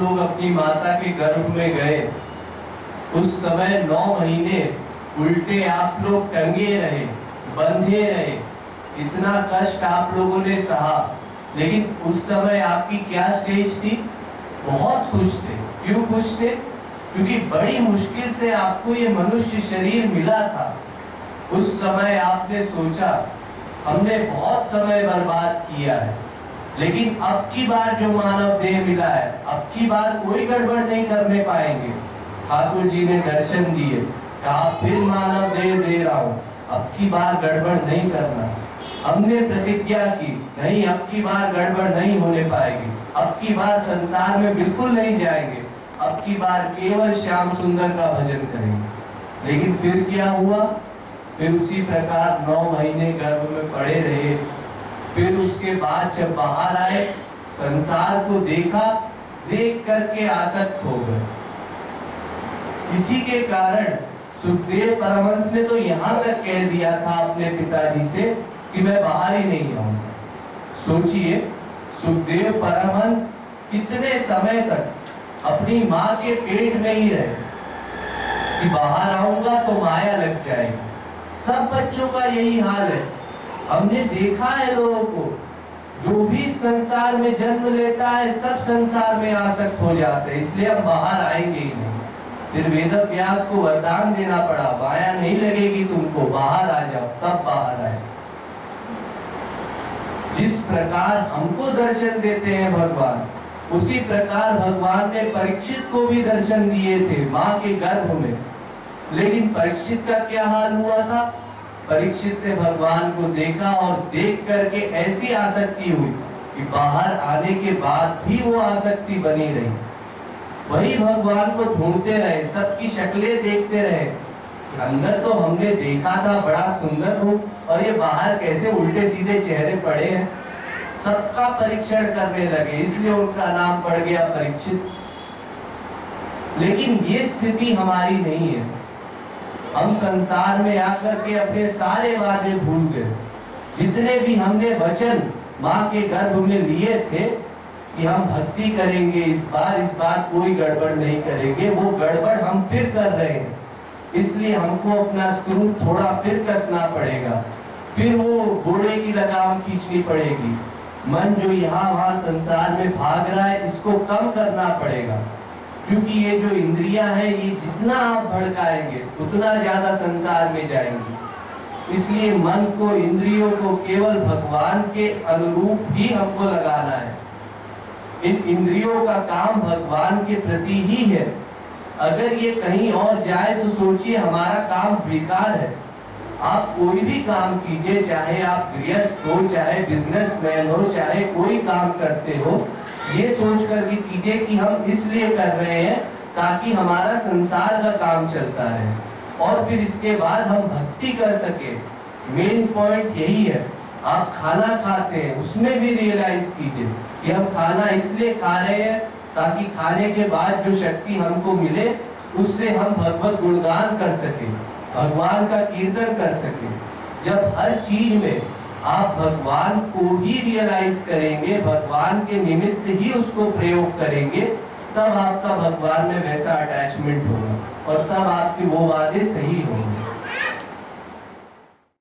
लोग अपनी माता के गर्भ में गए, उस समय 9 महीने उल्टे आप लोग टंगे रहे, बंधे रहे, इतना कष्ट आप लोगों ने सहा, लेकिन उस समय आपकी क्या स्टेज थी? बहुत खुश थे। क्यों खुश थे? क्योंकि बड़ी मुश्किल से आपको ये मनुष्य शरीर मिला था। उस समय आपने सोचा हमने बहुत समय बर्बाद किया है, लेकिन अब की बार जो मानव देह मिला है, अब की बार कोई गड़बड़ नहीं करने पाएंगे। ठाकुर जी ने दर्शन दिए, कहा फिर मानव देह दे रहा हूं, अब की बार गड़बड़ नहीं करना। हमने प्रतिज्ञा की, नहीं अब की बार गड़बड़ नहीं होने पाएगी, अब की बार संसार में बिल्कुल नहीं जाएंगे, अब की बार केवल श्याम सुंदर का भजन करेंगे। लेकिन फिर क्या हुआ? फिर उसी प्रकार 9 महीने गर्भ में पड़े रहे। फिर उसके बाद जब बाहर आए, संसार को देखा, देख करके आसक्त हो गए। इसी के कारण सुखदेव परमहंस ने तो यहाँ तक कह दिया था अपने पिताजी से कि मैं बाहर ही नहीं आऊंगा। सोचिए, सुखदेव परमहंस कितने समय तक अपनी माँ के पेट में ही रहे कि बाहर आऊंगा तो माया लग जाएगी। सब बच्चों का यही हाल है। हमने देखा है लोगों को, जो भी संसार में जन्म लेता है सब संसार में आसक्त हो जाते हैं, इसलिए हम बाहर आएंगे ही नहीं। फिर वेद व्यास को वरदान देना पड़ा, माया नहीं लगेगी तुमको, बाहर आ जाओ, तब बाहर आए। जिस प्रकार हमको दर्शन देते हैं भगवान, उसी प्रकार भगवान ने परीक्षित को भी दर्शन दिए थे माँ के गर्भ में। लेकिन परीक्षित का क्या हाल हुआ था? परीक्षित ने भगवान को देखा और देख करके ऐसी आसक्ति हुई कि बाहर आने के बाद भी वो आसक्ति बनी रही। वही भगवान को ढूंढते रहे, सबकी शक्लें देखते रहे। अंदर तो हमने देखा था बड़ा सुंदर रूप, और ये बाहर कैसे उल्टे सीधे चेहरे पड़े हैं। सबका परीक्षण करने लगे, इसलिए उनका नाम पड़ गया परीक्षित। लेकिन ये स्थिति हमारी नहीं है। हम संसार में आकर के अपने सारे वादे भूल गए। जितने भी हमने वचन माँ के गर्भ में लिए थे कि हम भक्ति करेंगे, इस बार कोई गड़बड़ नहीं करेंगे, वो गड़बड़ हम फिर कर रहे हैं। इसलिए हमको अपना स्क्रू थोड़ा फिर कसना पड़ेगा, फिर वो घोड़े की लगाम खींचनी पड़ेगी। मन जो यहाँ वहाँ संसार में भाग रहा है, इसको कम करना पड़ेगा, क्योंकि ये जो इंद्रियां हैं, ये जितना आप भड़काएंगे उतना ज्यादा संसार में जाएंगी। इसलिए मन को, इंद्रियों को केवल भगवान के अनुरूप ही हमको लगाना है। इन इंद्रियों का काम भगवान के प्रति ही है। अगर ये कहीं और जाए तो सोचिए हमारा काम बेकार है। आप कोई भी काम कीजिए, चाहे आप गृहस्थ हो, चाहे बिजनेसमैन हो, चाहे कोई काम करते हो, ये सोच करके कीजिए कि हम इसलिए कर रहे हैं ताकि हमारा संसार का काम चलता रहे, और फिर इसके बाद हम भक्ति कर सके। मेन पॉइंट यही है। आप खाना खाते हैं, उसमें भी रियलाइज कीजिए कि हम खाना इसलिए खा रहे हैं ताकि खाने के बाद जो शक्ति हमको मिले, उससे हम भगवत गुणगान कर सके, भगवान का कीर्तन कर सके। जब हर चीज में आप भगवान को ही रियलाइज करेंगे, भगवान के निमित्त ही उसको प्रयोग करेंगे, तब आपका भगवान में वैसा अटैचमेंट होगा और तब आपके वो वादे सही होंगे।